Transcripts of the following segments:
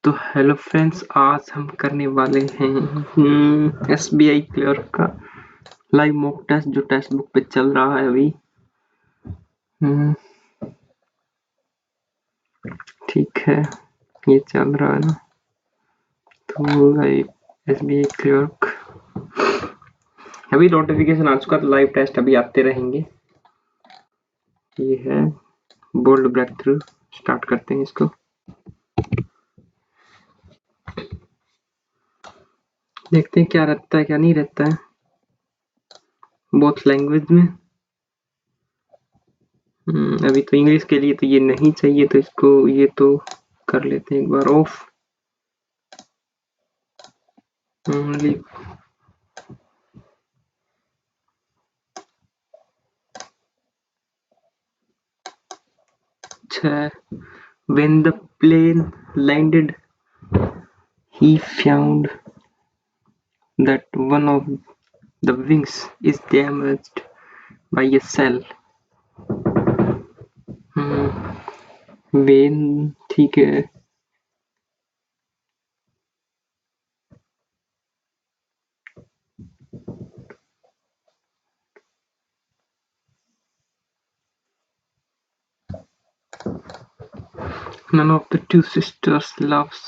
तो hello friends, आज हम करने वाले हैं एसबीआई क्लर्क का लाइव मॉक टेस्ट जो टेक्स्ट बुक पे चल रहा है अभी। ठीक है, ये चल रहा है ना। तो लाइव एसबीआई क्लर्क अभी नोटिफिकेशन आ चुका, तो लाइव टेस्ट अभी आते रहेंगे। ये है बोल्ड ब्रेक थ्रू। स्टार्ट करते हैं इसको। देखते हैं क्या रहता है क्या नहीं रहता है बोथ लैंग्वेज में। अभी तो इंग्लिश के लिए तो ये नहीं चाहिए, तो इसको ये तो कर लेते हैं एक बार off. Only when the plane landed, he found that one of the wings is damaged by a shell. When ठीक है। None of the two sisters loves.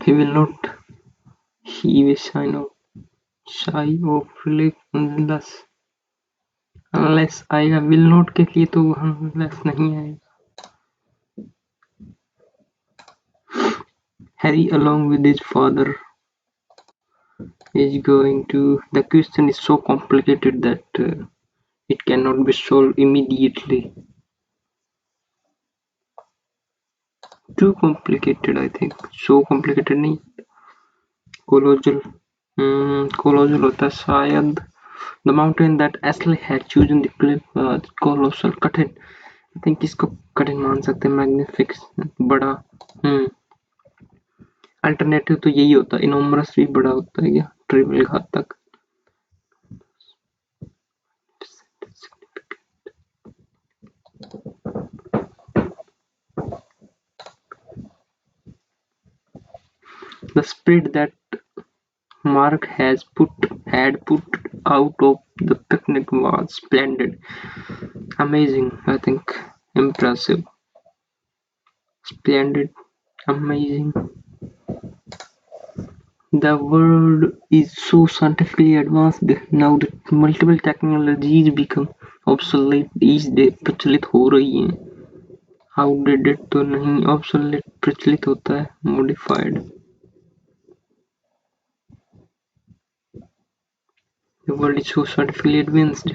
He will not. He will shy of relief unless आएगा। will not के लिए तो unless नहीं आएगा। Harry along with his father is going to. The question is so complicated that it cannot be solved immediately. Too complicated, I think. So complicated नहीं। Colossal colossal होता है शायद। The mountain that Ashley had chosen the cliff was colossal. कठिन, I think इसको कठिन मान सकते हैं। मैग्निफिसेंट बड़ा। अल्टरनेटिव तो यही होता है। इनोमरस भी बड़ा होता है क्या? ट्रिपल घातक। The spirit that Mark had put out of the picnic was splendid. Amazing, I think. Impressive. Splendid. Amazing. The world is so scientifically advanced now that multiple technologies become obsolete each day। प्रचलित हो रही हैं। Outdated तो नहीं, obsolete प्रचलित होता है। Modified। The world is so scientifically advanced।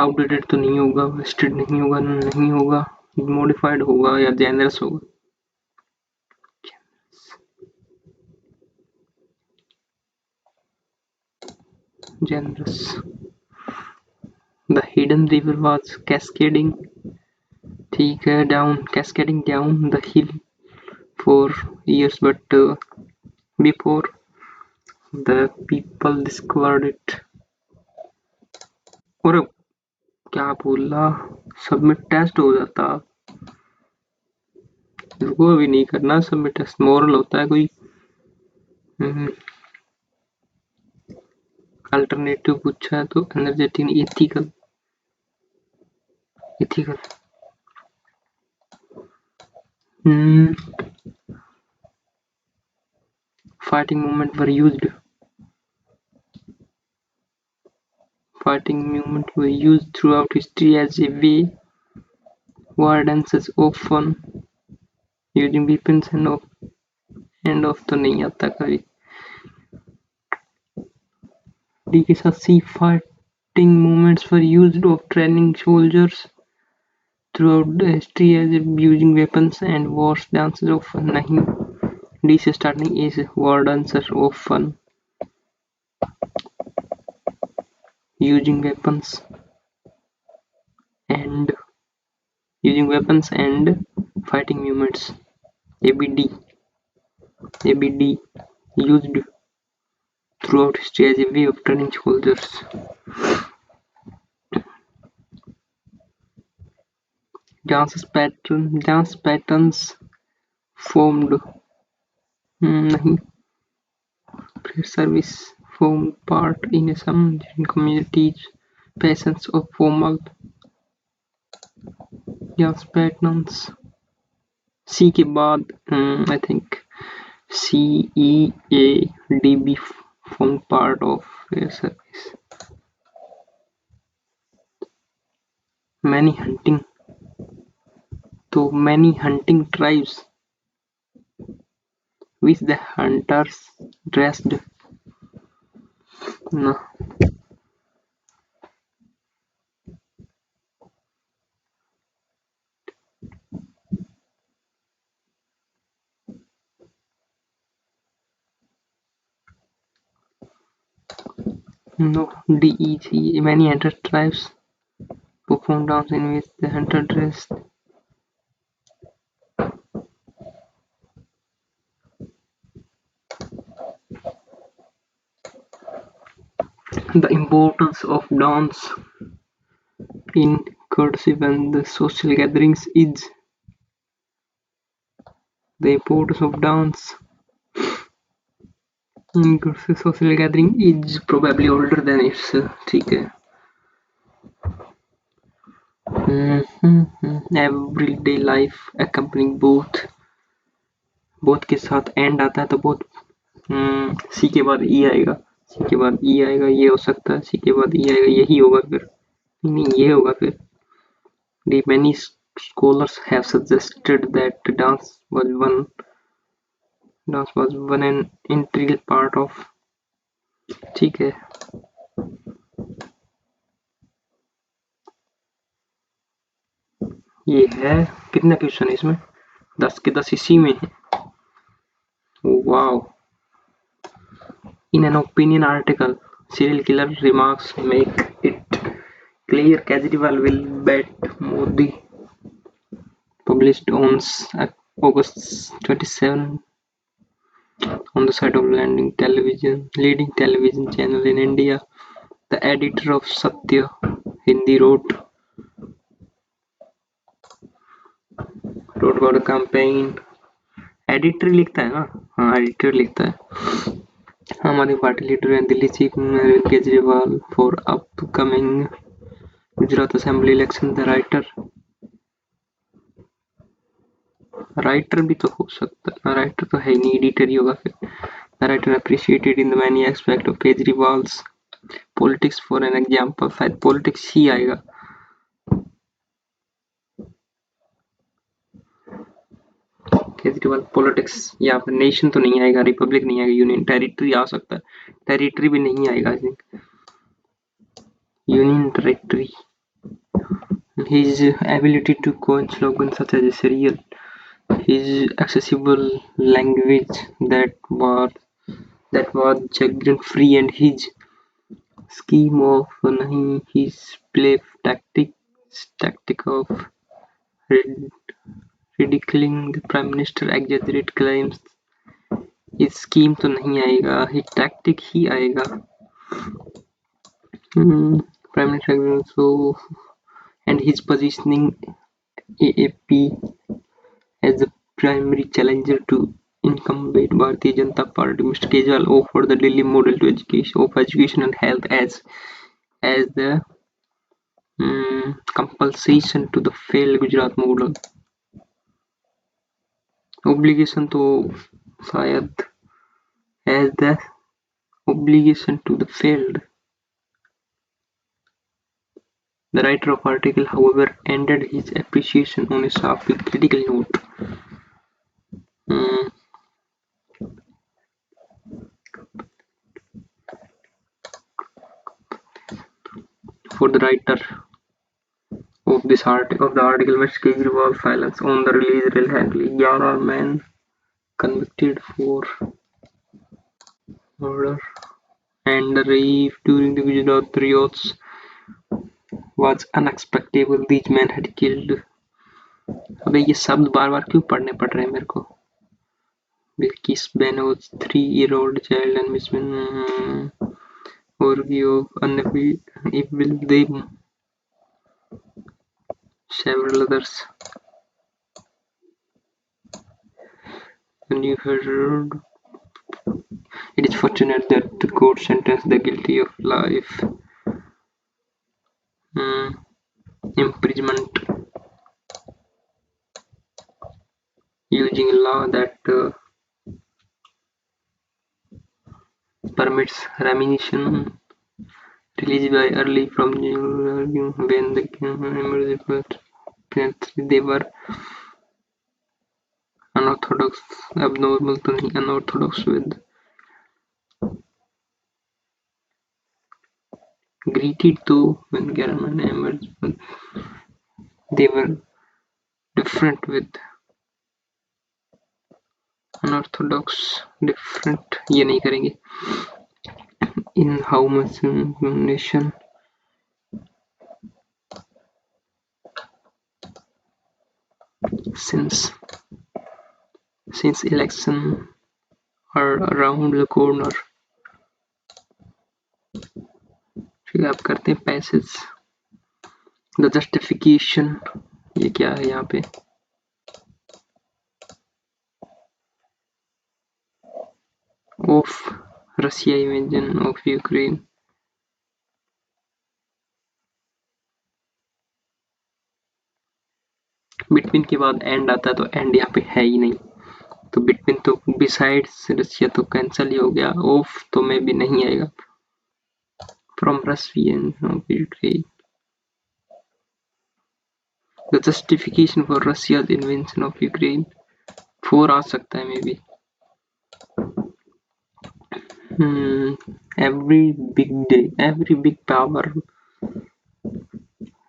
Outdated तो नहीं होगा, wasted नहीं होगा, नहीं होगा, modified होगा या generous होगा। Generous। The hidden river was cascading, ठीक है, cascading down the hill for years, but before the people discovered it। और क्या बोला? सबमिट टेस्ट हो जाता। इसको अभी नहीं करना सबमिट टेस्ट। मॉरल होता है कोई। अल्टरनेटिव पूछा है तो energetic, ethical. Ethical. fighting movement were used। Fighting movement were used throughout history as a way war dances often using weapons and of तो नहीं आता कभी। डी के साथ सी fighting movements were used of training soldiers throughout the history as using weapons and war dances often नहीं। D से start नहीं, ए से war dances often using weapons and fighting movements। ABD ABD used throughout history as a way of training soldiers. Dance patterns formed नहीं prayer service formed part in some communities. Patients of formal dance patterns. C के बाद I think CEADB formed part of prayer service. Many hunting tribes which the hunters dressed no, DEC. Many hunter tribes perform dance in which the hunter dressed the importance of dance in courtship and the social gatherings is the importance of dance in courtship social gathering is probably older than its ठीक है everyday life accompanying both के साथ and आता है तो both सी के बाद ई आएगा सी के बाद ई आएगा ये हो सकता है सी के बाद ई आएगा यही होगा फिर नहीं ये होगा फिर The many scholars have suggested that dance was one an integral part of ठीक है ये है कितने क्वेश्चन है इसमें 10 के 10 इसी में है wow in an opinion article serial killer remarks make it clear Kejriwal will bet Modi published on August 27 on the side of leading television channel in India. The editor of Satya Hindi wrote about a campaign. Editor लिखता है ना हाँ editor लिखता है Aam Aadmi Party leader and Delhi chief Arvind Kejriwal for upcoming Gujarat assembly election the writer भी तो हो सकता है राइटर तो है नहीं एडिटर ही होगा फिर the writer appreciated in the many aspect of Kejriwal's politics for an example शायद पॉलिटिक्स ही आएगा केजरीवाल पॉलिटिक्स या फिर नेशन तो नहीं आएगा रिपब्लिक नहीं आएगा यूनियन टेरिटरी आ सकता है टेरिटरी भी नहीं आएगा I think union territory his ability to coin slogans such as serial his accessible language that was jargon free and his scheme of nahi his play tactic of ridiculing the prime minister exaggerate claims his scheme तो नहीं आएगा his tactic ही आएगा prime minister so and his positioning AAP as the primary challenger to incumbent Bharatiya Janata Party. Mr. Kejriwal offered the Delhi model of education and health as the compensation to the failed Gujarat model. Obligation to शायद as the obligation to the failed. The writer of article, however, ended his appreciation on a sharply critical note. For the writer of the article, Mr. Kejriwal silence on the release recently 11 men convicted for murder and the rape during the Gujarat riots was unexpected. These men had killed. अबे ये शब्द बार बार क्यों पढ़ने पड़ रहे हैं मेरे को Bilkis Beno's 3-year-old child and Mission overview of Annabi Evil Them, several others. And you heard it is fortunate that the court sentenced the guilty of life imprisonment using a law that permits remission released by early from when the emerged they were unorthodox abnormal to unorthodox with greeted though when German emerged they were different with unorthodox different ये नहीं करेंगे in how much nation since election are around the corner फिर आप करते हैं passage the justification ये क्या है यहाँ पे of Russia invasion of Ukraine between के बाद एंड आता है तो एंड यहाँ पे है ही नहीं तो बिटवीन तो बिसाइड्स रशिया तो कैंसिल ही हो गया ऑफ तो में भी नहीं आएगा from Russian of Ukraine the justification for Russia's invention of Ukraine 4 आ सकता है may B every big power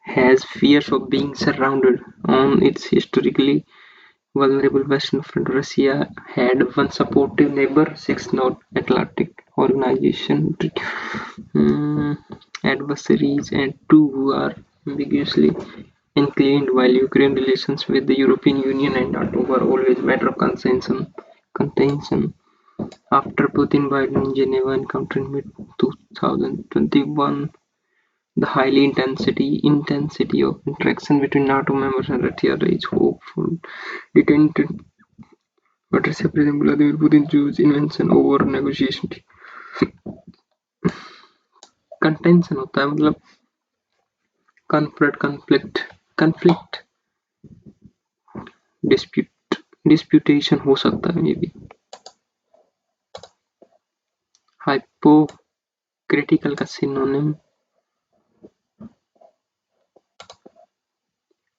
has fears of being surrounded on its historically vulnerable western front. Russia had one supportive neighbor, 6 North Atlantic Organization adversaries, and 2 who are ambiguously inclined, while Ukraine relations with the European Union and NATO were always a matter of contention. After Putin-Biden Geneva encounter in mid-2021, the highly intensity of interaction between NATO members and Russia raised hopeful detented. But Russia President Vladimir Putin chose invention over negotiation. Contention होता है मतलब conflict disputation हो सकता है may be hypocritical का synonym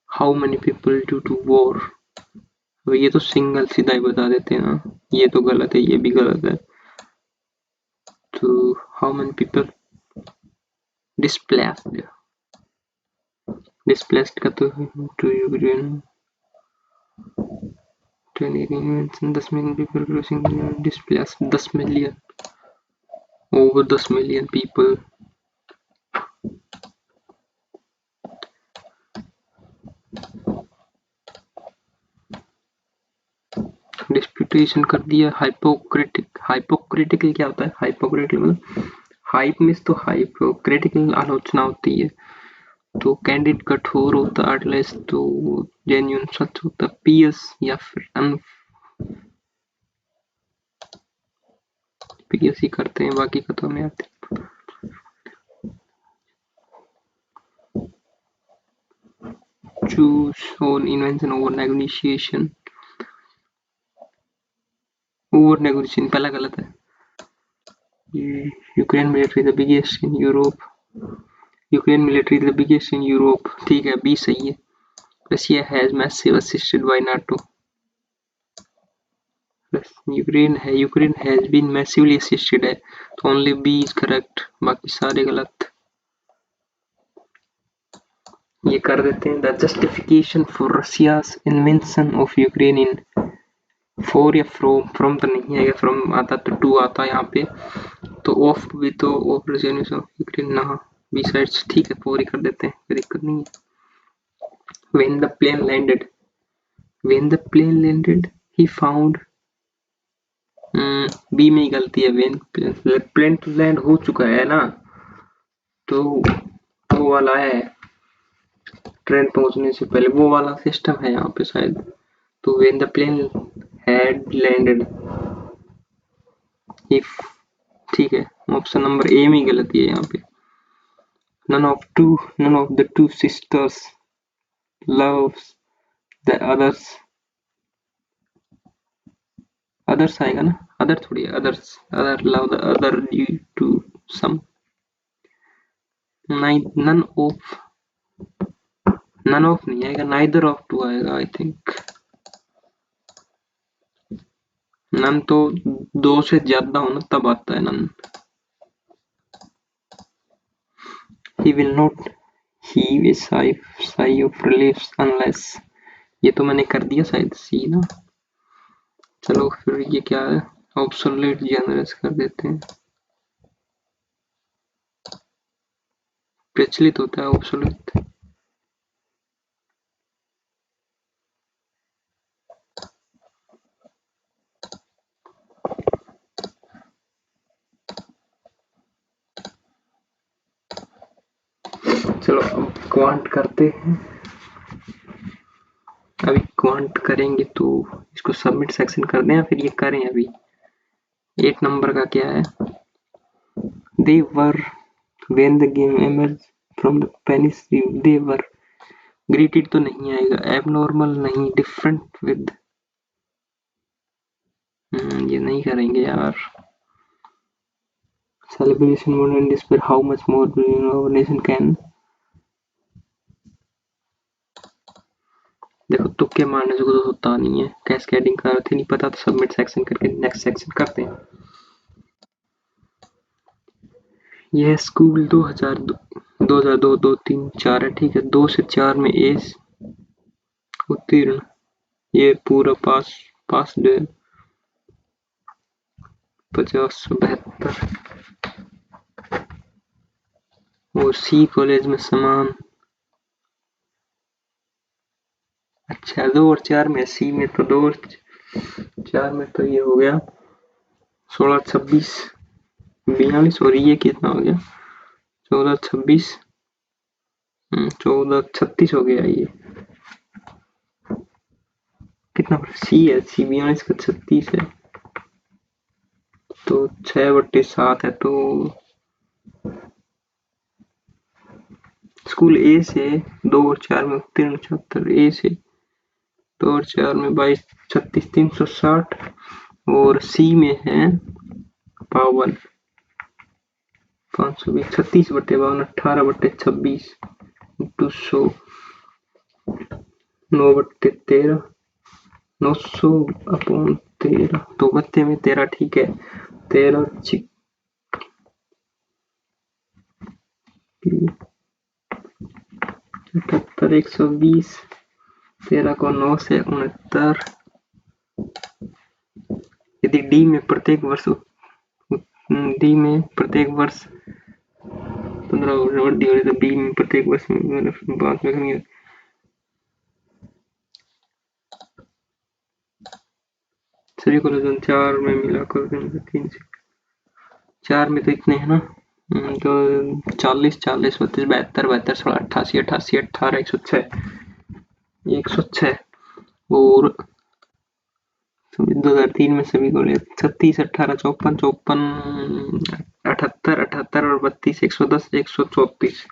how many people due to war ये तो single सीधा ही बता देते हैं ना ये तो गलत है ये भी गलत है तो हाउ मेनी पीपल डिस्प्लेस्ड का तो to Ukraine 10 million people crossing displaced 10 million over 10 million people डिस्प्यूटेशन कर दिया हाइपोक्रिटिकल क्या होता है हाइपोक्रिटिकल मतलब हाइप में तो हाइपोक्रिटिकल आलोचना होती है तो कैंडिड कठोर होता एटलीस्ट तो जेन्युइन सच होता पीएस या फिर पीएस ही करते हैं बाकी का तो हमें आते choose on invention over negotiation पहला गलत है Ukraine military the biggest in Europe ठीक है बी सही है Russia has massive assisted by NATO Ukraine has been massively assisted है तो ओनली बी इज करेक्ट बाकी सारे गलत ये कर देते हैं the justification for Russia's invention of Ukraine in 4 या फ्रॉम तो नहीं आएगा फ्रॉम आता तो 2 आता है यहाँ पे तो ऑफ भी तो ऑफ रशियन ऑफ यूक्रेन ना बी साइड्स ठीक है 4 ही कर देते हैं कोई दिक्कत नहीं है when the plane landed he found B में ही गलती है। वेन प्लेन टू लैंड हो चुका है ना, तो वो वाला है ट्रेन पहुंचने से पहले, वो वाला सिस्टम है यहाँ पे शायद। तो when the plane had landed if, ठीक है, ऑप्शन नंबर ए में गलती है यहाँ पे। none of the two sisters loves the others आएगा ना, अदर थोड़ी, others, other love the other due to some, none of, none of नहीं आएगा, नाइदर ऑफ टू आएगा आई थिंक। नन तो दो से ज्यादा होना तब आता है none. He will not heave a sigh of relief unless, ये तो मैंने कर दिया शायद सी ना। चलो फिर ये क्या है, ऑब्सोलेट जनरस कर देते हैं, प्रचलित होता है ऑब्सोलेट। चलो अब क्वांट करते हैं। अभी क्वांट करेंगे तो इसको सबमिट सेक्शन कर दें या फिर ये करें अभी। 8 नंबर का क्या है, they were when the game emerged from the penicillin they were greeted, तो नहीं आएगा, abnormal नहीं, different with, ये नहीं करेंगे यार। celebration more and despair, how much more do you know our nation can, देखो तुक्के मारने से कुछ होता नहीं है, कैस्केडिंग का अर्थ ही नहीं पता तो सबमिट सेक्शन करके नेक्स्ट सेक्शन करते हैं। यह स्कूल 2002 2 3 4 है, ठीक है। 2 से 4 में ए उत्तीर्ण, ये पूरा पास डे 50/72, और सी कॉलेज में समान, अच्छा 2 और 4 में, सी में तो 2 और 4 में तो ये हो गया 16 26 42, और ये कितना हो गया 14 26 14 36 हो गया। ये कितना सी है, सी 42 का 36 है, तो 6/7 है, तो स्कूल ए से 2 और 4 में उत्तीर्ण 76, ए से 2 और 4 में 22 36 360, और सी में है 52 520 36/52 18/26 इंटू 100 9/13 900/13, तो बत्ते में 13, ठीक है। 13 78 120, 13 को 9 से 69, यदि डी में प्रत्येक वर्ष 15 वृद्धि हो रही, तो बी में प्रत्येक वर्ष बाद में कमी, सभी को 4 में मिलाकर 3 से 4 में तो इतने है ना, तो 40 40 32 72 72 16 88 88 18 106 और 2003 में सभी को 36 18 54 54 78 78 और 32 110 134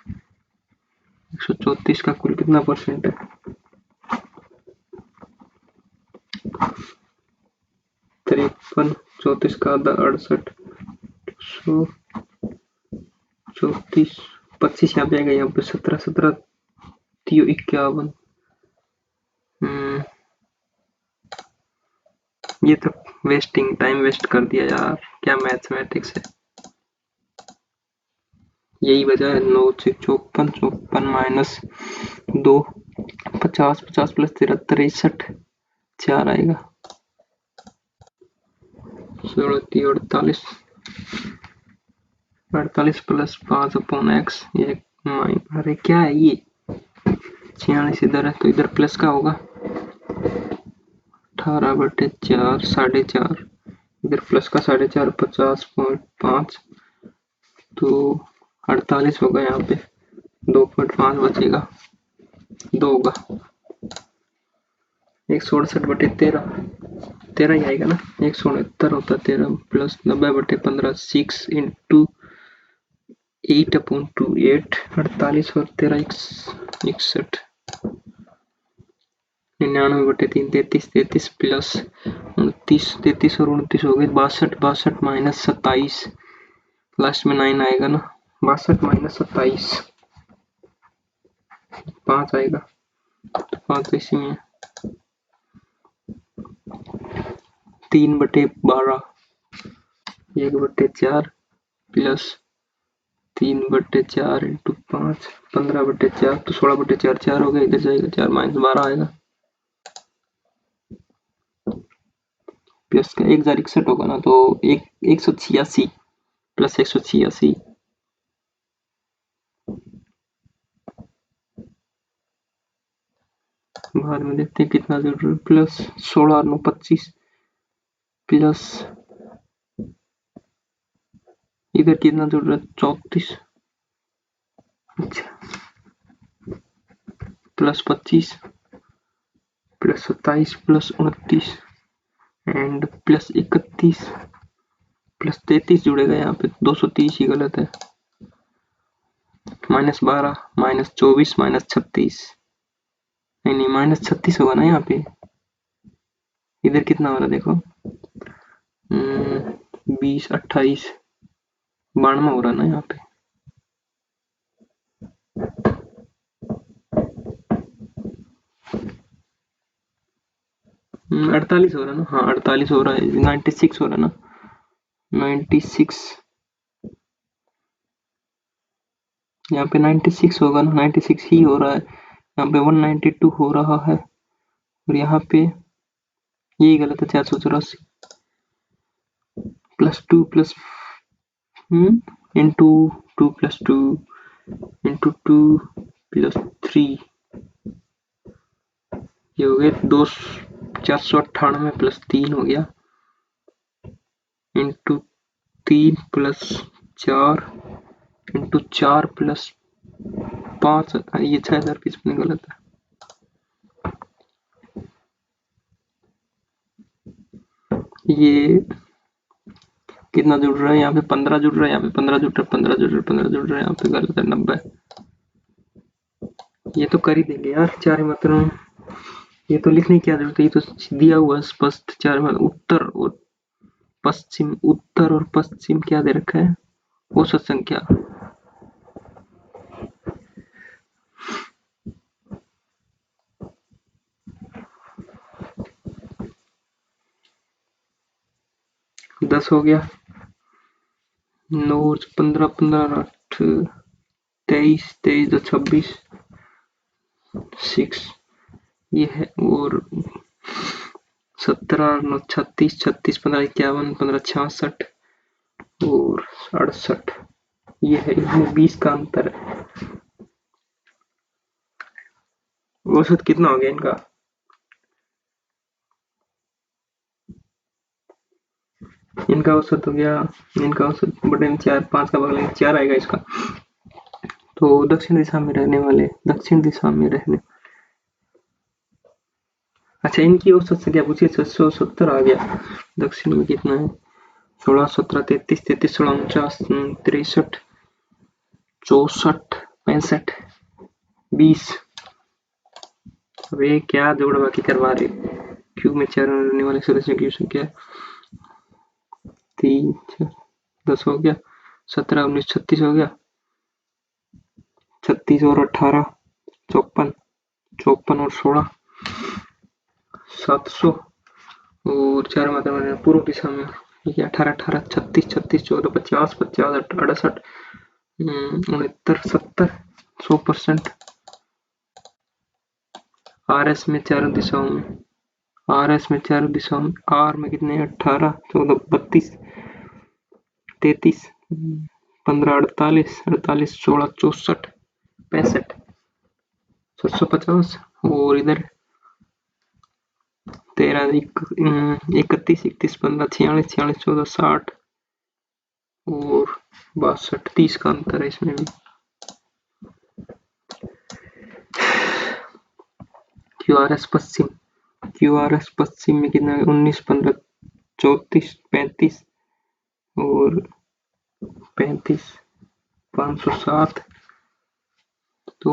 134 का कुल कितना परसेंट है, 53 34 का आधा 68 134 25 यहाँ पे आएगा, यहाँ पे 17 17 51, ये तो वेस्टिंग टाइम वेस्ट कर दिया यार, क्या मैथमेटिक्स है। यही वजह है, 9 से 54 54 माइनस 2 50 50 प्लस 73 61 4 आएगा 48 48 प्लस 5/x, ये अरे क्या है ये 46 इधर है तो इधर प्लस का होगा 18/4 4.5, इधर प्लस का 4.5 50.5 तो 48 होगा। यहाँ पे 2.5 बचेगा, 2 होगा। 168/13 13 ही आएगा ना। 169 होता 13 प्लस 90/15 6 इंटू 8/2 8 48 और 13 61 99/3 33 33 प्लस 29 33 और 29 हो गए 62 62 माइनस 27 लास्ट में 9 आएगा ना। 62 माइनस 27 5 आएगा तो 5 इसी में 3/12 1/4 प्लस 3/4 इंटू 5 15/4 तो 16/4 4 हो गया। इधर जाएगा 4 माइनस 12 आएगा प्लस का 1061 होगा ना तो 186 प्लस 186 बाद में देखते हैं कितना जुड़ रहा है। प्लस 16 और 9 25 प्लस इधर कितना जुड़ रहा है 34 अच्छा plus 25 plus 27 plus 29 and plus 31 plus 33 जुड़ेगा। यहाँ पे 230 ही गलत है। माइनस 12 माइनस 24 माइनस 36 नहीं माइनस 36 होगा ना। यहाँ पे इधर कितना हो रहा है देखो 20 28 92 हो रहा है ना। यहाँ पे 48 हो रहा है ना। हाँ 48 हो रहा है 96 हो रहा है ना 96 यहाँ पे 96 होगा ना 96 ही हो रहा है। यहाँ पे 192 हो रहा है और यहाँ पे यही गलत है 484 plus 2 plus into 2 plus 2 into 2 plus 3 ये हो गए 498 प्लस 3 हो गया इंटू 3 प्लस 4 इंटू 4 प्लस 5 ये 6000 की इसमें गलत है। ये कितना जुड़ रहा है यहाँ पे 15 जुड़ रहा है। यहाँ पे 15 जुड़ रहा है 15 जुड़ रहा है 15 जुड़ रहा है। यहाँ पे गलत है 90। ये तो कर ही देंगे यार 4 मात्रा में। ये तो लिखने की क्या जरूरत है। ये तो दिया हुआ स्पष्ट 4 उत्तर और पश्चिम उत्तर और पश्चिम क्या दे रखा है औसत संख्या। दस हो गया 9 15 15 8 23 23 2 26 6 ये है और 17 9 36 36 15 51 15 66 और 68 ये है। इसमें 20 का अंतर है। औसत कितना हो गया इनका इनका औसत हो गया। इनका औसत बटे में 4 5 का बगल 4 आएगा इसका। तो दक्षिण दिशा में रहने वाले दक्षिण दिशा में रहने अच्छा इनकी औसत संख्या पूछिए 670 आ गया। दक्षिण में कितना है 16 17 33 33 16 49 63 64 65 20 अबे क्या जोड़ बाकी करवा रहे क्यूब में 4 रहने वाले सदस्यों की संख्या 3 10 हो गया 17 19 36 हो गया 36 और 18 54 54 और 16 700 और 4 मात्रा पूर्व दिशा में 18 18 36 36 14 50 50 68 69 70 100%। RS में चारों दिशाओं में RS में चारों दिशाओं में R में कितने 18 14 32 33 15 48 48 16 64 65 750 और इधर 13 31 31 15 46 46 14 60 और 62 30 का अंतर है इसमें भी। क्यूआरएस पश्चिम में कितना है? 19 15 34 35 और 35 507 तो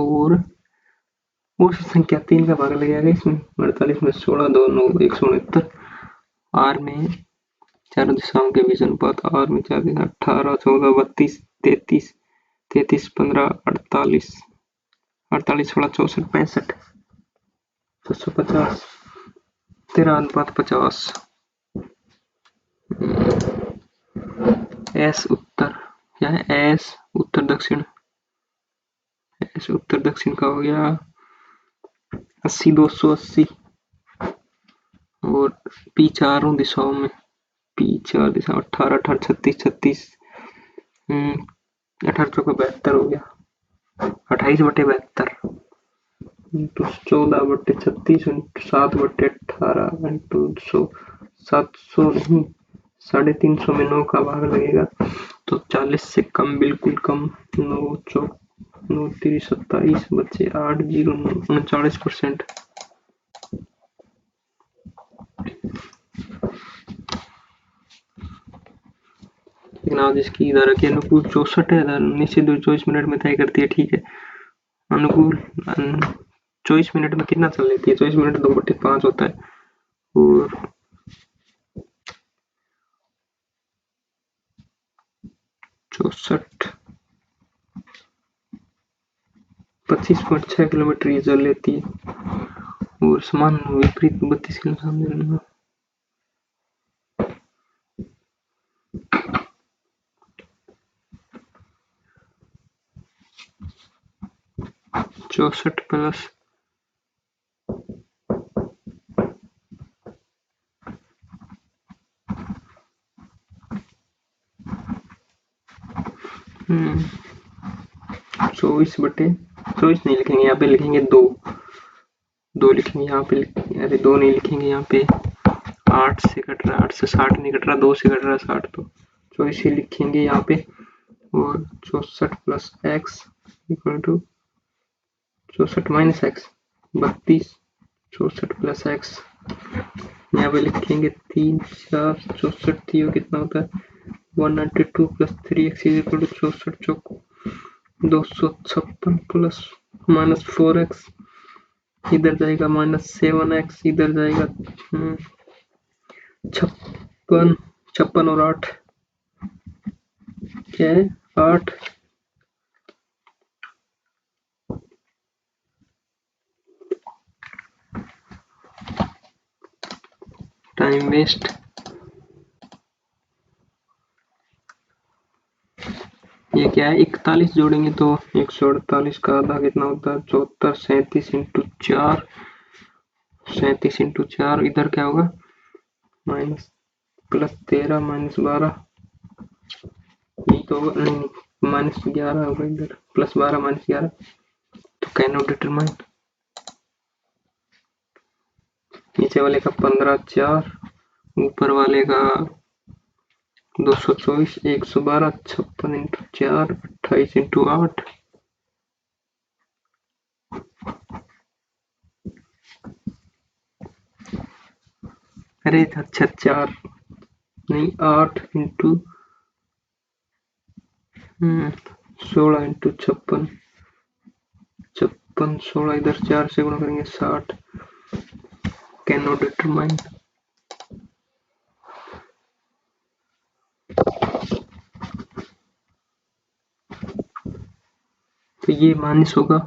और संख्या 3 का भाग लगेगा इसमें 48 में 16 2 9 169 आर में चारों दिशाओं के बीच अनुपात आर में 4 18 14 32 33 33 15 48 48 16 64 65 750 13 अनुपात 50 एस उत्तर क्या है एस उत्तर दक्षिण एस उत्तर दक्षिण का हो गया 80 280 और पी चारों दिशाओं में पी 4 दिशा 18 18 36 36 18 चौका 72 हो गया 28/72 इंटू 14/36 इंटू 7/18 इंटू 100 700 नहीं 350 में 9 का भाग लगेगा तो 40 से कम बिल्कुल कम 9 चौक 9 30 27 बच्चे 8 0 39%। लेकिन आज इसकी धारा की अनुकूल 64 है नीचे 24 मिनट में तय करती है ठीक है। अनुकूल 24 मिनट में कितना चल लेती है 24 मिनट 2/5 होता है और 64 25.6 किलोमीटर ये चल लेती है और समान विपरीत 32 किलोमीटर 64 प्लस चौबीस नहीं लिखेंगे यहाँ पे लिखेंगे 2 लिखेंगे यहाँ पे अरे 2 नहीं लिखेंगे यहाँ पे 8 से कट रहा है 8 से 60 नहीं कट रहा 2 से कट रहा है 60 तो 24 ही लिखेंगे यहाँ पे और 64 plus x equal to 64 minus x 32 64 plus x यहाँ पे लिखेंगे 3 4 64 तीन कितना होता है 192 plus 3x is equal to 64 चौक 256 प्लस माइनस 4x इधर जाएगा माइनस 7x इधर जाएगा 56 और 8 क्या है 8 टाइम वेस्ट ये क्या है 41 जोड़ेंगे तो 148 का आधा कितना होता है 74 37 इंटू 4 37 इंटू 4 इधर क्या होगा माइनस प्लस 13 माइनस 12 ये तो नहीं माइनस 11 होगा इधर प्लस 12 माइनस 11 तो कैन नॉट डिटरमाइन नीचे वाले का 15 4 ऊपर वाले का 224 112 56 इंटू 4 28 इंटू 8 अरे अच्छा 4 नहीं 8 इंटू 16 इंटू 56 56 16 इधर 4 से गुणा करेंगे 60 कैन नॉट डिटरमाइन तो ये माइनस होगा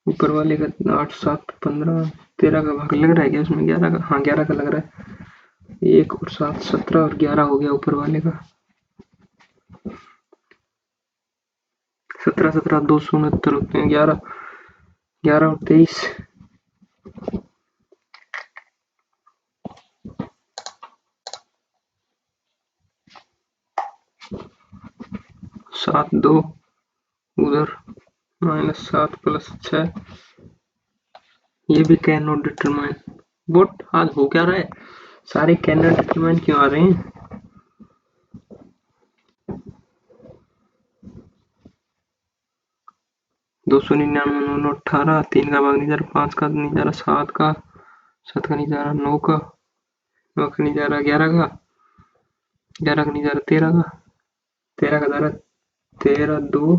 ऊपर वाले का 8 7 15 13 का भाग लग रहा है क्या उसमें 11 का हाँ 11 का लग रहा है 1 और 7 17 और 11 हो गया ऊपर वाले का 17 17 269 होते हैं 11 11 और 23 7 2 उधर माइनस 7 प्लस 6 ये भी कैन नॉट डिटरमाइन बट आज हो क्या रहा है, सारे कैंडिडेट डिटरमाइन क्यों आ रहे हैं? 299 9 18, 3 का भाग नहीं जा रहा, 5 का नहीं जा रहा, 7 का, 7 का नहीं जा रहा, 9 का, 9 का नहीं जा रहा, 11 का, 11 का नहीं जा रहा, 13 का, 13 का जा रहा, 13 2,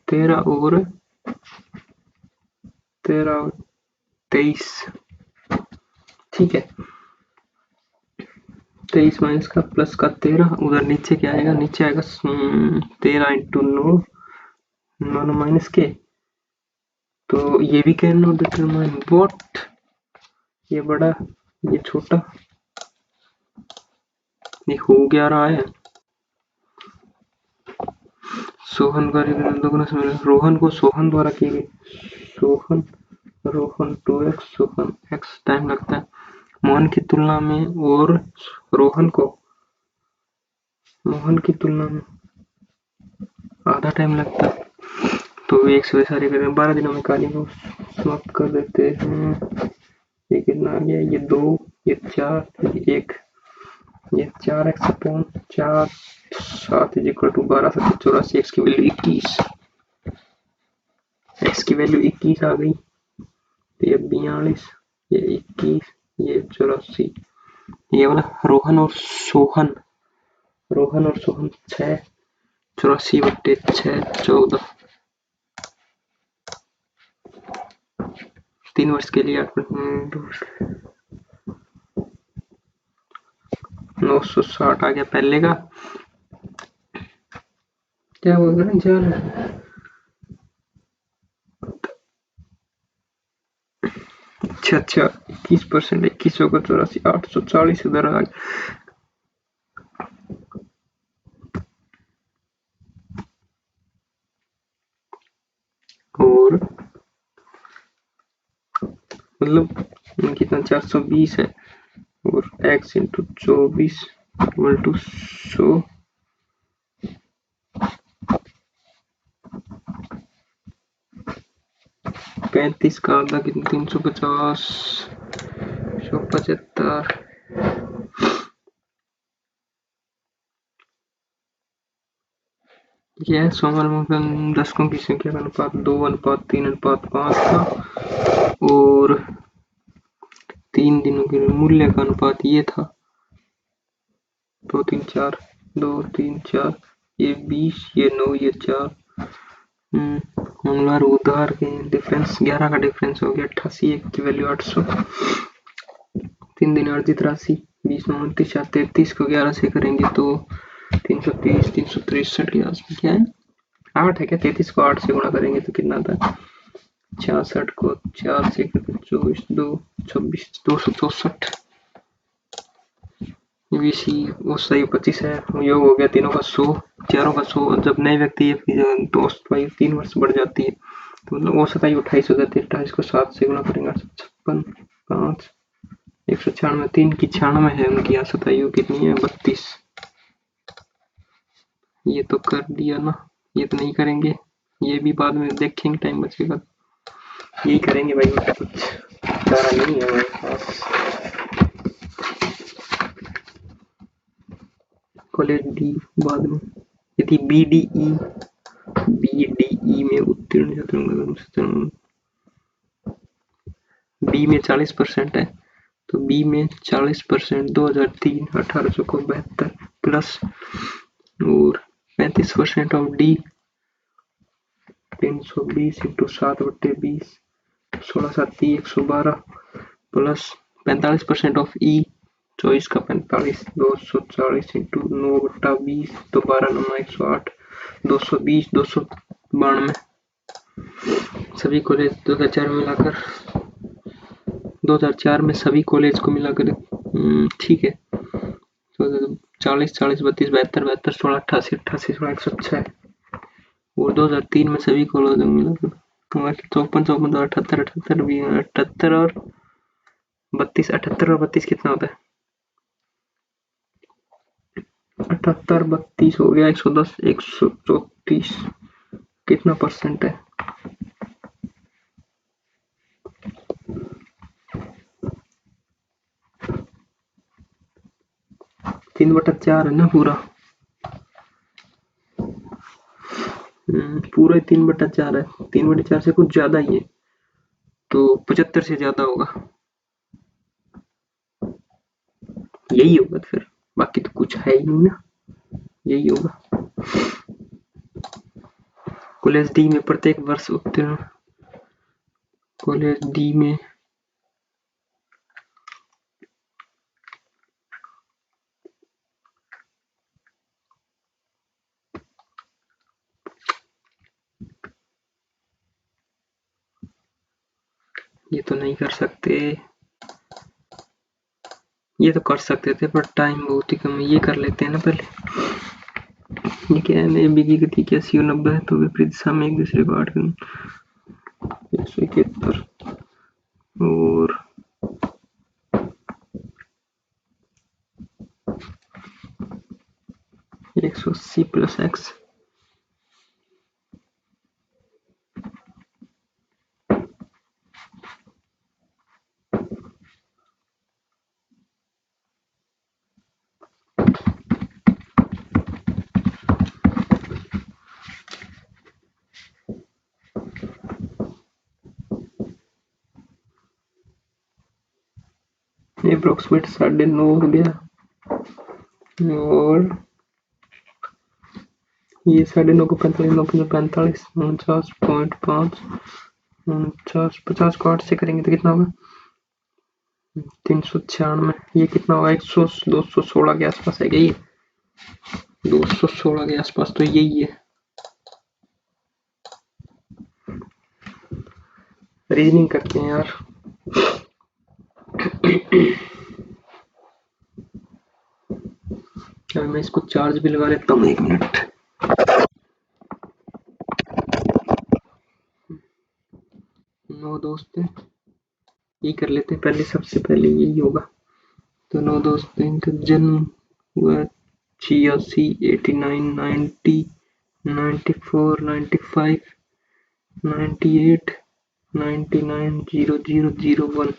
13 और 13 और 23। ठीक है, 23 माइनस का प्लस का 13, उधर नीचे क्या आएगा, नीचे आएगा 13 इंटू 9, 9 माइनस के, तो ये भी कैन नॉट डिटरमाइन व्हाट, ये बड़ा ये छोटा, ये हो क्या रहा है? सोहन का दोगुना से मिला, रोहन को सोहन द्वारा की गई, Sohan Rohan 2x Sohan x time लगता है मोहन की तुलना में, और मोहन की तुलना में आधा टाइम लगता है, तो एक से सारे करें 12 दिनों में कहानी को समाप्त कर देते हैं। ये कितना आ गया, ये 2, ये 4, ये 1, ये 4x upon 4 7 is equal to 12 7 84, x की वैल्यू 21, x की वैल्यू 21 आ गई, तो ये 42, ये 21, ये 84, ये वाला रोहन और सोहन 6, 84 बट्टे 6 14, 3 वर्ष के लिए 960 आ गया पहले का, क्या बोल रहे हैं यार, अच्छा 21%, 2100 को 84, 840 उधर आ गया, और मतलब कितना 420 है, और x इंटू 24 इक्वल टू 100, 35 का आधा कितना 350, 175, यह सोमवार दशकों की संख्या का अनुपात 2 अनुपात 3 अनुपात 5 था, और 3 दिनों के मूल्य का अनुपात ये था 2 3 4, 2 3 4, ये 20, ये 9, ये 4, मंगलवार उधार के डिफरेंस 11 का डिफरेंस हो गया 88, एक की वैल्यू 800, 3 दिन अर्जित राशि 20 9 29 33 को 11 से करेंगे तो 330 363 के आसपास, क्या है 8 है क्या, 33 को 8 से गुणा करेंगे तो कितना था, 66 को 4 से 24 2 26 264, वीसी वो सही 25 है, योग हो गया तीनों का 100, चारों का 100, जब नए व्यक्ति दोस्त भाई 3 वर्ष बढ़ जाती है तो मतलब वो 27 28 हो जाती है, 28 को 7 से गुणा करेंगे 56 5 196, 3 की 96 है उनकी, यहाँ सतायु कितनी है 32, ये तो कर दिया ना, ये तो नहीं करेंगे, ये भी बाद में देखेंगे टाइम बचेगा, यही करेंगे भाई, कुछ चारा नहीं है हमारे पास। कॉलेज डी बाद में, यदि बीडीई में उत्तीर्ण छात्रों, बी में 40% है, तो बी में 40% 2003 1872 प्लस, और 35% of d 320 into 7/20, 16 7 112 plus 45% of e 24 का 45 240 इंटू 9/20, तो 12 9 108, 220 292, सभी कॉलेज 2004 में मिलाकर 2004 में सभी कॉलेज को मिलाकर, ठीक है, तो 40 40 32 72 72 16 88 88 16 106, और 2003 में सभी कॉलेजों को मिलाकर 54 54 78 78 78 और 32, 78 और 32 कितना होता है, 78 32 हो गया 110 134, कितना परसेंट है, 3/4 है ना पूरा। पूरा 3/4 है। 3/4 से कुछ ज्यादा ही है, तो 75 से ज्यादा होगा, यही होगा फिर। बाकी तो कुछ है ही नहीं ना, यही होगा। कॉलेज डी में प्रत्येक वर्ष उत्तीर्ण, कॉलेज डी में ये तो नहीं कर सकते, ये तो कर सकते थे पर टाइम बहुत ही कम है। ये कर लेते हैं ना पहले। ये क्या है, मेरी बी की गति क्या सी 90 है, तो विपरीत दिशा में एक दूसरे को 171 और 180 प्लस एक्स। अप्रोक्सीमेट 9.5 हो गया, और ये 9.5 को 45, 9×45 49.5, 50 को 8 से करेंगे तो कितना होगा, 396। ये कितना होगा, 216 के आसपास है क्या ये, 216 के आसपास तो यही है। रीजनिंग करते हैं यार। अभी मैं इसको चार्ज भी लगा लेता हूँ, 1 मिनट। नो दोस्त, यही कर लेते हैं पहले, सबसे पहले यही होगा। तो नो दोस्त, इनका जन्म हुआ 86, 89, 90, 94, 95, 98, 99, 0001।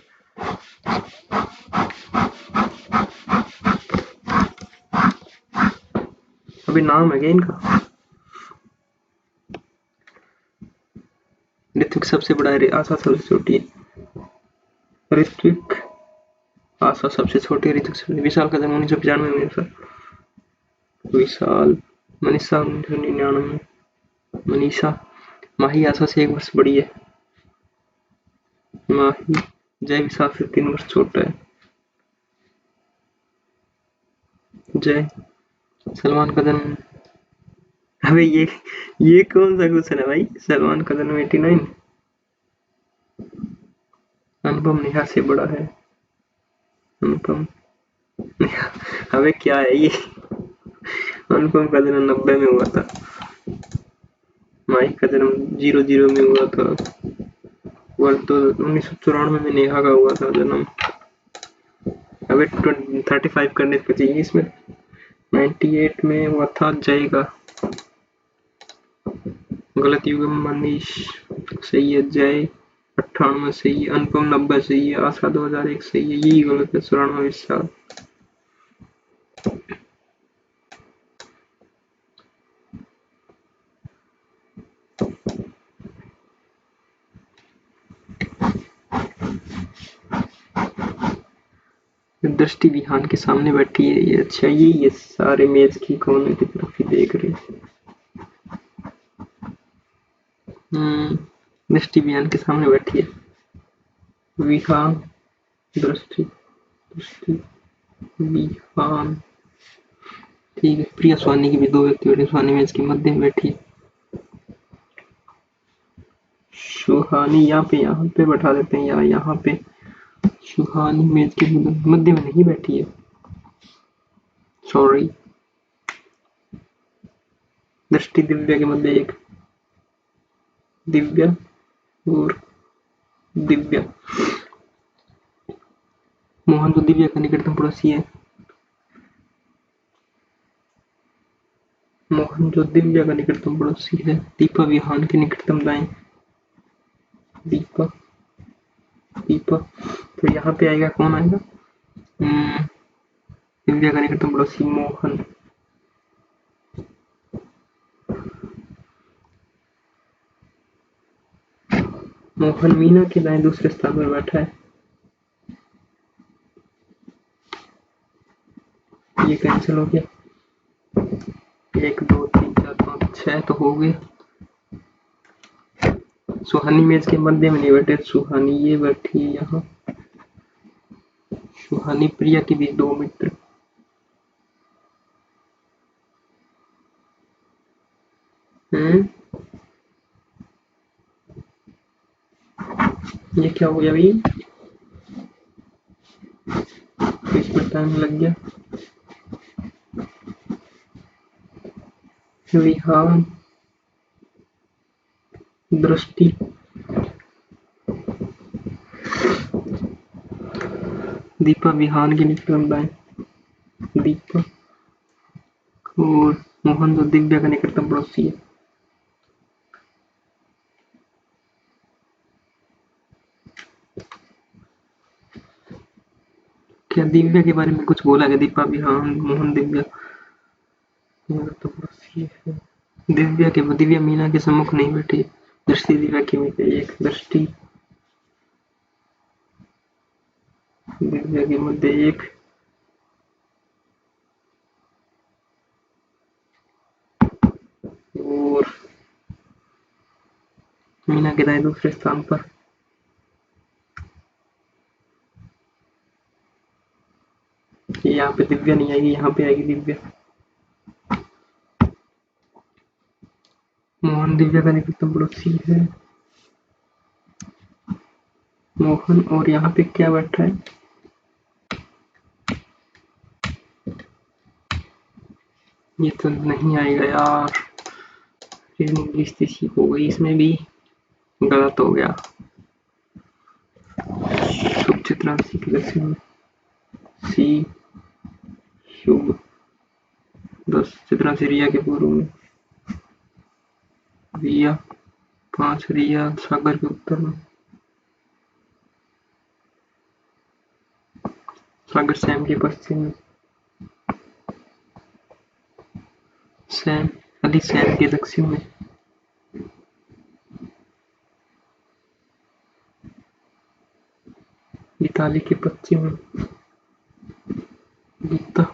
अभी नाम है क्या इनका? ऋत्विक सबसे बड़ा है, आशा सबसे छोटी है। ऋत्विक, आशा सबसे छोटी है, ऋत्विक सबसे। विशाल का जन्म 1995 में सर। विशाल, मनीषा 1999, मनीषा। माही आशा से 1 वर्ष बड़ी है। माही जय विशाल से 3 वर्ष छोटा है। जय, सलमान का जन्म, अबे ये कौन सा क्वेश्चन है भाई, सलमान का जन्म 89। अनुपम नेहा से बड़ा है। अनुपम नेहा, अबे क्या है ये, अनुपम का जन्म 90 में हुआ था। माही का जन्म 00 में हुआ था। वर्ष तो 1994 में नेहा का हुआ था जन्म। अबे 35 करने को चाहिए इसमें। 98 में हुआ था जय का। गलत युग में मनीष सही है, जय 98 सही है, अनुपम 90 सही है, आशा 2001 सही है, यही गलत है 94 साल। दृष्टि विहान के सामने बैठी है ये, अच्छा ये सारे मेज की कोने की तरफ ही देख रहे हैं। दृष्टि विहान के सामने बैठी है। विहान, दृष्टि, दृष्टि विहान, ठीक है। प्रिया स्वानी की भी 2 व्यक्ति बैठे, स्वानी मेज के मध्य में बैठी है। सुहानी यहाँ पे बैठा देते हैं, या यहाँ पे। सुहानी मेज के मध्य में नहीं बैठी है, सॉरी। दृष्टि दिव्या के मध्य एक, दिव्या और दिव्या। मोहन तो दिव्या का निकटतम पड़ोसी है। मोहन जो दिव्या का निकटतम पड़ोसी है। दीपा विहान के निकटतम दाएं। दीपा, दीपा तो यहाँ पे आएगा, कौन आएगा, दिव्या का निकटतम पड़ोसी मोहन। मोहन मीना के दाएं दूसरे स्थान पर बैठा है। ये कैंसिल हो गया। 1 2 3 4 5 6 तो हो गए। सुहानी मेज के मध्य में नहीं बैठे, सुहानी ये बैठी है यहाँ। सुहानी प्रिया के बीच 2 मित्र। ये क्या हो गया भाई, इसमें टाइम लग गया। विहान दृष्टि दीपा विहान के निकटतम दाएं। दीपा और मोहन तो दिव्या का निकटतम पड़ोसी है। क्या दिव्या के बारे में कुछ बोला गया? दीपा विहान मोहन दिव्या तो पड़ोसी है। दिव्या मीना के सम्मुख नहीं बैठी। दृष्टि दिव्या के मध्य एक। दृष्टि दिव्या के मध्य एक। और मीना के दाएं दूसरे स्थान पर। यहाँ पे दिव्या नहीं आएगी, यहाँ पे आएगी दिव्या। मोहन दिव्या का निकटतम पड़ोसी है। मोहन और यहाँ पे क्या बैठा है? ये तो नहीं आएगा यार। स्थिति हो गई, इसमें भी गलत हो गया। शुभ चित्रांशी की दक्षिण में सी शुभ 10 चित्रांशी रिया के पूर्व में रिया 5 रिया सागर के उत्तर में सागर सैम के पश्चिम में सैम अली सैम के दक्षिण में गीताली के पश्चिम में गीता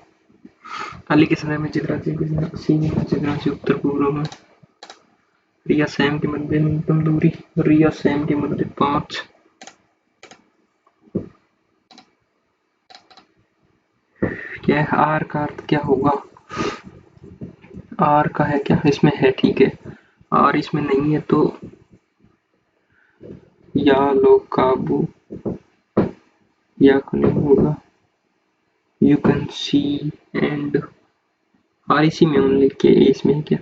अली के समय में चित्रांशी चित्रांशी उत्तर पूर्व में रिया सैम के मध्य न्यूनतम दूरी रिया सैम के मध्य 5 क्या है? आर का अर्थ क्या होगा? आर का है क्या? इसमें है, ठीक है। आर इसमें नहीं है तो या लो काबू या नहीं होगा। You can see and are इसी में ओनली के इसमें क्या?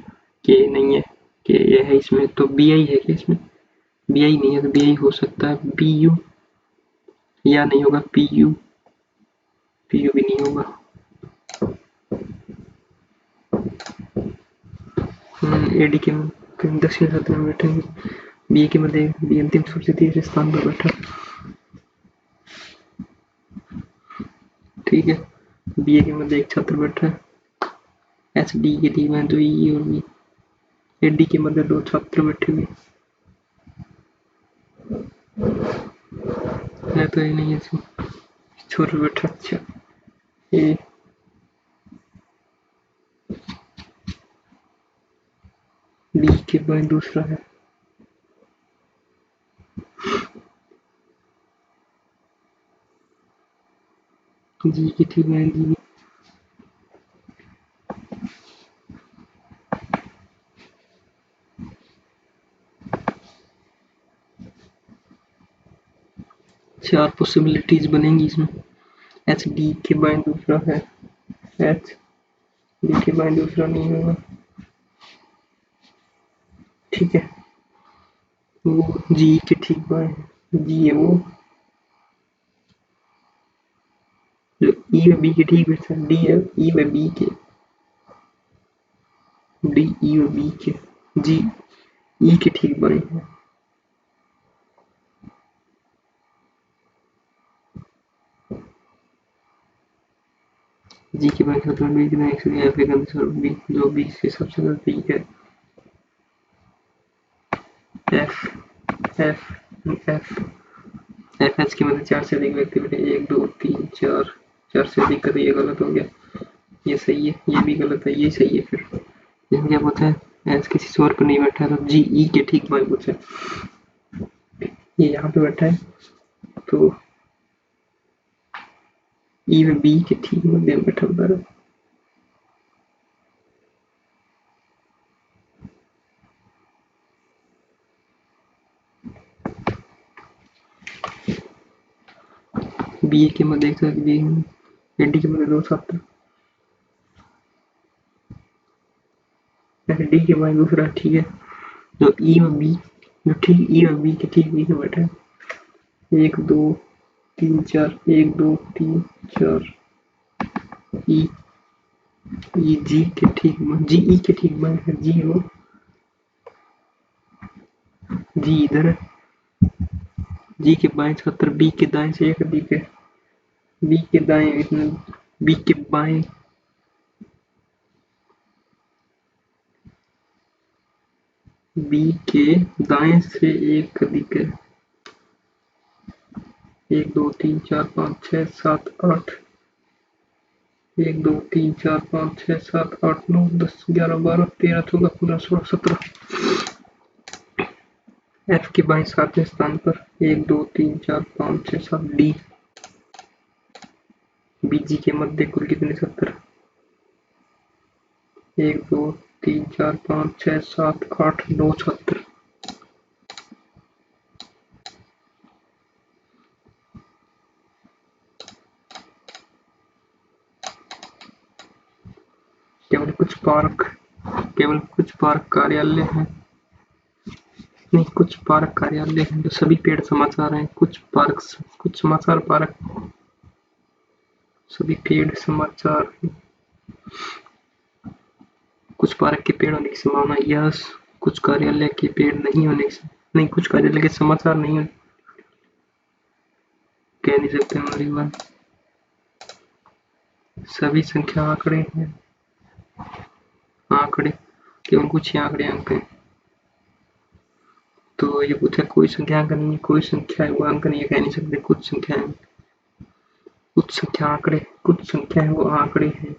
के नहीं है, के ये है इसमें तो बी आई है क्या? इसमें बी आई नहीं है तो बी आई हो सकता है बी यू या नहीं होगा पी यू भी नहीं होगा। एडी के दक्षिण क्षेत्र में बैठेंगे। बी के मध्य बी अंतिम सूची से तीसरे स्थान पर बैठा, ठीक है। बी के मध्य एक छात्र बैठा है। एच डी के ठीक में तो ई और बी। एडी के मध्य 2 छात्र बैठे हुए है तो ये नहीं है इसमें छोर बैठा। अच्छा ए डी के बाद दूसरा है जी के ठीक में जी। चार पॉसिबिलिटीज बनेंगी इसमें। एच डी के बाद दूसरा है, एच डी के बाद दूसरा नहीं होगा, ठीक है। वो जी के ठीक बाद जी है वो जो ई व बी के ठीक बैठा डी है। ई व बी के डी ई व बी के जी ई के ठीक बने हैं। जी के बाई सत्तर बी कितना एक से एफ एक आंसर बी जो बी से सबसे ज्यादा ठीक है। F F F F H की मतलब 4 से अधिक व्यक्ति बैठे 1 2 3 4 4 से अधिक का तो ये गलत हो गया, ये सही है, ये भी गलत है, ये सही है। फिर इसमें क्या पूछा है एच किसी शोर पर नहीं बैठा है तो जी ई के ठीक बाई पूछा है, ये यहाँ पे बैठा है तो ई में बी के ठीक मध्य में बैठा होता है। बी के मध्य एक साथ बी डी के मध्य 2 7 डी के बाद दूसरा ठीक है जो ई और बी जो ठीक ई और बी के ठीक बी में बैठा है 1 2 3 4 1 2 3 4 ई ई जी के ठीक जी ई के ठीक बाएं है जी हो जी इधर है जी के बाएं 76 बी के दाएं से एक अधिक है बी के दाएं इतना बी के बाएं बी के दाएं से एक अधिक है 1 2 3 4 5 6 7 8 1 2 3 4 5 6 7 8 9 10 11 12 13 14 15 16 17 एफ के बाएं 7वें स्थान पर 1 2 3 4 5 6 7 डी बीजी के मध्य कुल कितने 70 1 2 3 4 5 6 7 8 9 76 केवल कुछ पार्क कार्यालय हैं नहीं कुछ पार्क कार्यालय हैं तो सभी पेड़ समाचार हैं कुछ समाचार पार्क सभी पेड़ समाचार कुछ पार्क के पेड़ होने की संभावना यस कुछ कार्यालय के पेड़ नहीं होने की नहीं कुछ कार्यालय के समाचार नहीं होने कह नहीं सकते हमारी बात सभी संख्या आंकड़े हैं आंकड़े केवल कुछ ही आंकड़े अंक हैं तो ये पूछा कोई संख्या अंक नहीं कोई संख्या है वो अंक नहीं कह नहीं सकते कुछ संख्या है कुछ संख्या आंकड़े कुछ संख्या है वो आंकड़े हैं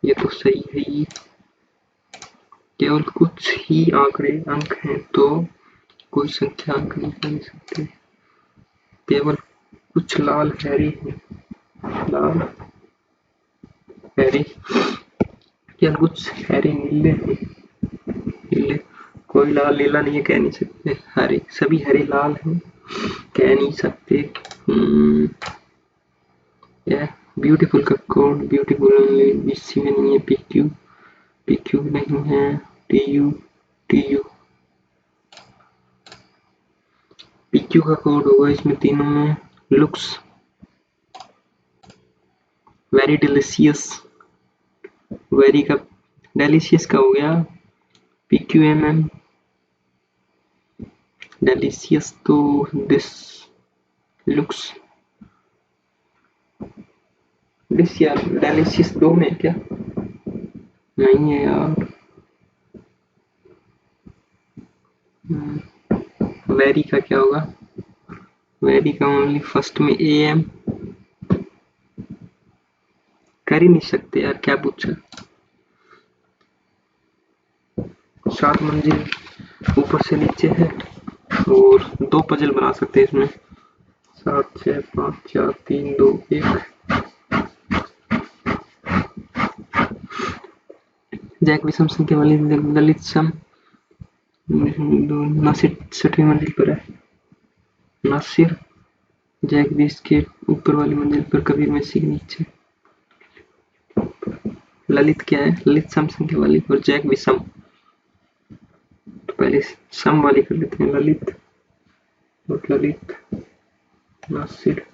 ये तो सही है ही केवल कुछ ही आंकड़े अंक हैं तो कोई संख्या अंक नहीं कह सकते केवल कुछ लाल हैरी हैं लाल हैरी केवल कुछ हैरी नीले हैं नीले कोई लाल नीला नहीं है कह नहीं सकते हरे सभी हरे लाल हैं कह नहीं सकते ब्यूटीफुल का कोड ब्यूटीफुल ओनली बीसी में नहीं है पीक्यू नहीं है टीयू पीक्यू का कोड होगा इसमें तीनों में लुक्स वेरी डिलीशियस वेरी का डिलीशियस का हो गया PQMM डिलीशियस तो दिस लुक्स दिस यार डिलीशियस दो में क्या नहीं है यार वेरी का क्या होगा वेरी का ओनली फर्स्ट में AM कर ही नहीं सकते यार क्या पूछा 7 मंजिल ऊपर से नीचे है और 2 पजल बना सकते हैं इसमें 7 6 5 4 3 2 1 जैक विषम संख्या वाली ललित सम नासिर 6वीं मंजिल पर है नासिर जैक 20 के ऊपर वाली मंजिल पर कबीर मेसी के नीचे ललित क्या है ललित सम संख्या वाली और जैक विषम तो पहले सम वाली कर लेते हैं ललित और ललित नासिर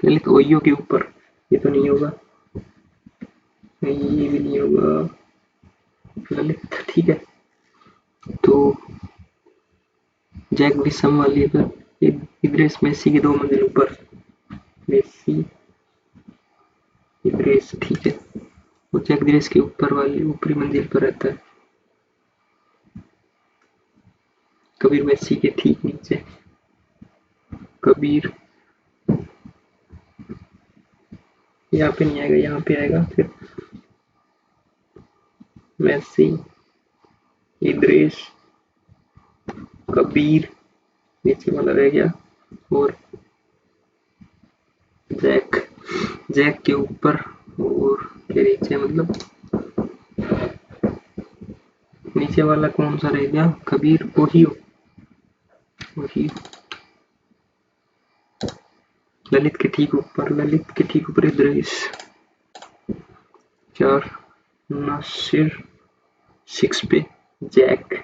ललित ओयो के ऊपर ये तो नहीं होगा ये भी नहीं होगा ललित ठीक है तो जैक विषम वाली पर इद्रिस मेसी की 2 मंजिल ऊपर मेसी इद्रिस, ठीक है। वो जैक इद्रिस के ऊपर वाली ऊपरी मंजिल पर रहता है। कबीर मेसी के ठीक नीचे। कबीर यहाँ पे नहीं आएगा, यहाँ पे आएगा फिर। मेसी, इद्रिस, कबीर नीचे वाला रह गया, और जैक, जैक के ऊपर और के नीचे, मतलब नीचे वाला कौन सा रह गया? कबीर, ओहियो, ललित के ठीक ऊपर, ललित के ठीक ऊपर इद्रिस। 4 नासिर 6 पे, जैक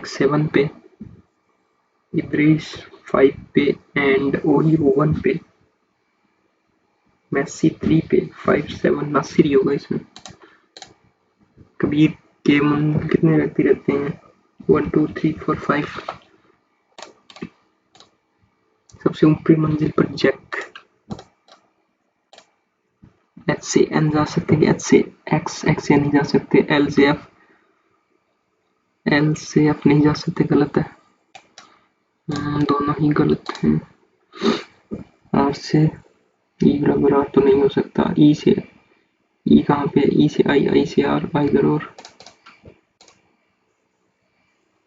7 पे, इद्रिस 5 पे एंड ओहियो 1 पे, मेसी 3 पे, 5 7 नासिर ही होगा इसमें। कबीर के कितने व्यक्ति रहते हैं? 1 2 3 4 5। सबसे ऊपरी मंजिल पर जैक। एच से एन जा सकते हैं, एच से एक्स, एक्स से नहीं जा सकते, एल से एफ, एल से एफ नहीं जा सकते, गलत है। दोनों ही गलत हैं। आर से ई बराबर आर तो नहीं हो सकता। ई से ई कहाँ पे? ई से आई, आई से आर, आई जरूर।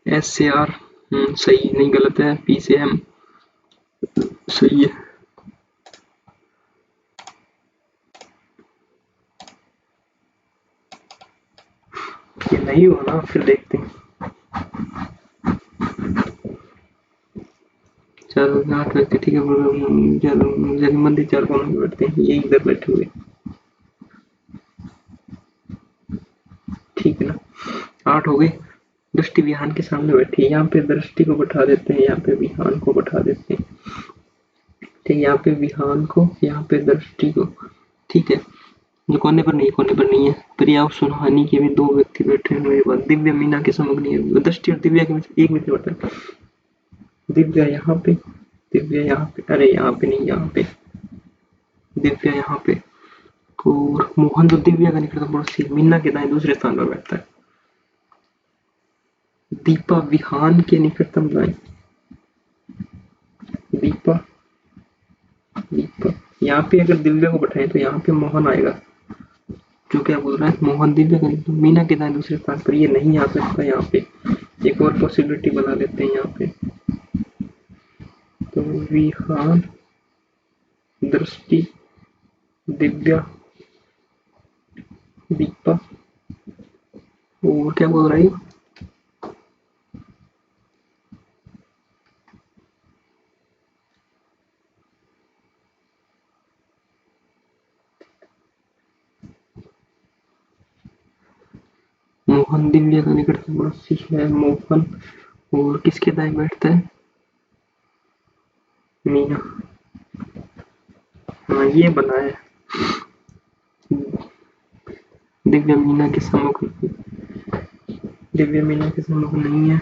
एस से आर सही नहीं, गलत है। पी से एम सही है। ये नहीं हुआ ना, फिर देखते हैं। चलो 8 व्यक्ति, ठीक है। जगमंदी 4 कोनों में बैठते हैं, ये इधर बैठे हुए, ठीक है ना। 8 हो गए। दृष्टि विहान के सामने बैठी है, यहाँ पे दृष्टि को बैठा देते हैं, यहाँ पे विहान को बैठा देते हैं, ठीक है। यहाँ पे विहान को, यहाँ पे दृष्टि को, ठीक है। जो कोने पर नहीं है। प्रिया और सुनहानी के भी 2 व्यक्ति बैठे हुए हैं। दिव्या मीना के सम्मुख नहीं है। दृष्टि और दिव्या के बीच एक मित्र बैठा है। दिव्या यहाँ पे, दिव्या यहाँ पे, अरे यहाँ पे नहीं, यहाँ पे दिव्या, यहाँ पे। और मोहन जो दिव्या का निकटतम पड़ोसी, मीना के दाएं दूसरे स्थान पर बैठता है। दीपा विहान के निकटतम दाएं, दीपा, दीपा यहाँ पे अगर दिव्या को बैठाएं तो यहाँ पे मोहन आएगा। जो क्या बोल रहा है? मोहन दिव्या का निकटतम, मीना के दाएं दूसरे स्थान पर, ये नहीं आ सकता। यहाँ पे एक और पॉसिबिलिटी बना लेते हैं यहाँ पे। तो विहान, दृष्टि, दिव्या, दीपा, और क्या बोल रही है? मोहन दिव्या का निकटतम पड़ोसी है मोहन, और किसके दाएं बैठता है? मीना। हाँ ये बना है। दिव्या मीना के सम्मुख, दिव्या मीना के सम्मुख नहीं है।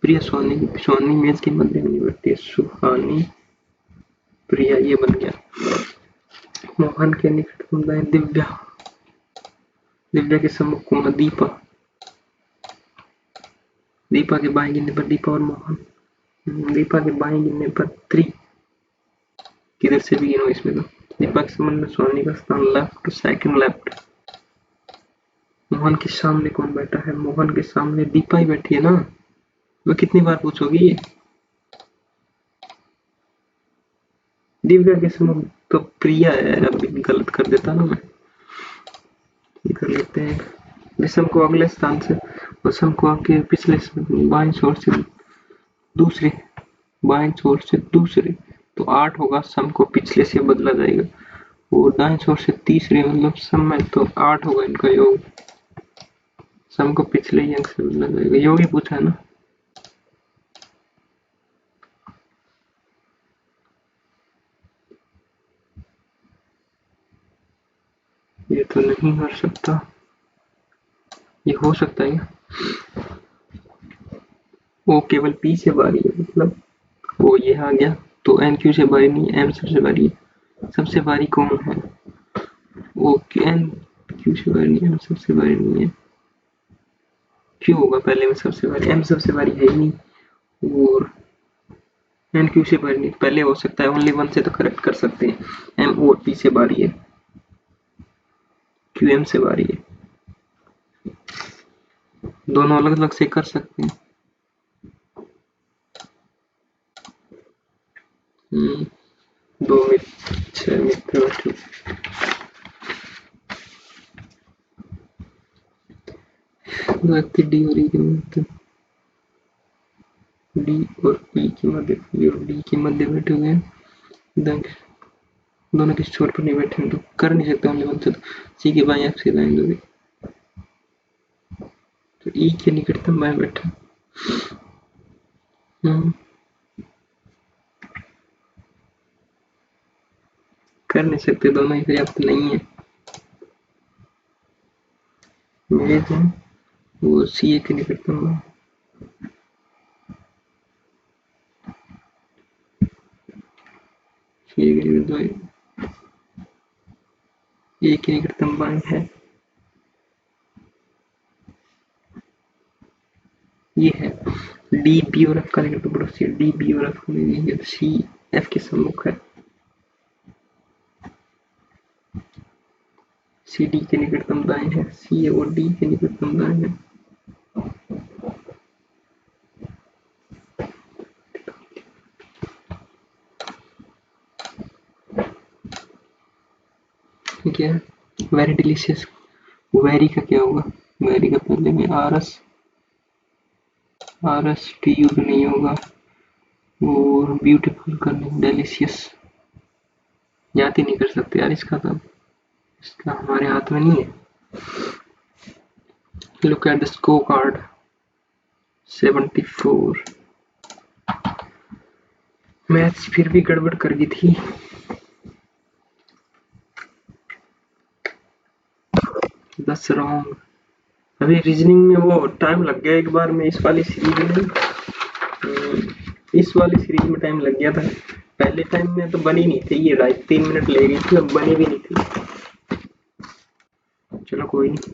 प्रिया सोनी मेज के मध्य में बैठती है। सुहानी, प्रिया, ये बन गया। मोहन के निकटतम दाएं दिव्या, दिव्या के सम्मुख कौन? दीपा, दीपा के बाएं गिनने पर दीपा और मोहन, दीपा के बाएं गिनने पर 3, किधर से भी गिनो इसमें तो। दीपा के संबंध में सोनी का स्थान लेफ्ट, सेकंड लेफ्ट। मोहन के सामने कौन बैठा है? मोहन के सामने दीपा ही बैठी है ना। वो कितनी बार पूछोगी ये? दिव्या के समूह तो प्रिया है, अभी गलत कर देता ना मैं। ये कर लेते हैं। विषम को अगले स्थान से, विषम को आपके पिछले बाएं छोर से दूसरे, बाएं छोर से दूसरे, तो 8 होगा। सम को पिछले से बदला जाएगा, और दाएं छोर से तीसरे, मतलब सम में तो 8 होगा इनका योग। सम को पिछले ही अंक से बदला जाएगा। योग ही पूछा है ना। ये तो नहीं हो सकता। ये हो सकता है क्या? वो केवल पी से बारी है, मतलब वो ये आ गया। तो एन क्यू से बारी नहीं, एम सबसे बारी है। सबसे बारी कौन है? ओके एन क्यू से भारी नहीं है, एम सबसे भारी नहीं है, क्यू होगा पहले में सबसे भारी, एम सबसे भारी है ही नहीं, और एन क्यू से भारी नहीं, पहले हो सकता है, ओनली वन से तो करेक्ट कर सकते हैं, एम और पी से भारी है, क्यू एम से भारी है, दोनों अलग अलग से कर सकते हैं। दो मित्र, 6 मित्र बैठे, दो व्यक्ति डी और ई के मध्य, डी और ई के मध्य, ई और डी के मध्य बैठे हुए हैं, दोनों किसी छोर पर नहीं बैठे हैं तो कर नहीं सकते ओनली वन से, तो सी के बाएं एफ से दाएं दोगे, तो ई के निकटतम बाएं बैठे, कर नहीं सकते, दोनों ही पर्याप्त नहीं है, मेरे तो वो सी ए के निकटतम बाएं, सी ए के निकटतम ए के निकटतम बाएं है, ये है डी बी और एफ का निकटतम पड़ोसी, डी बी और एफ में नहीं है, सी एफ के सम्मुख है, सी डी के निकटतम दाएं है, सी और डी के निकटतम दाएं है, क्या है वेरी डिलीशियस, वेरी का क्या होगा, वेरी का पहले में आर एस टी यू नहीं होगा, और ब्यूटीफुल का नहीं, डिलीशियस याद ही नहीं कर सकते यार इसका, तो इसका हमारे हाथ में नहीं है। Look at the score card 74, maths फिर भी गड़बड़ कर गई थी, 10 रॉन्ग। अभी रीजनिंग में वो टाइम लग गया एक बार में, इस वाली सीरीज में टाइम लग गया था, पहले टाइम में तो बनी नहीं थी, ये 2.5-3 मिनट ले गई थी, अब बनी भी नहीं थी, चलो कोई नहीं।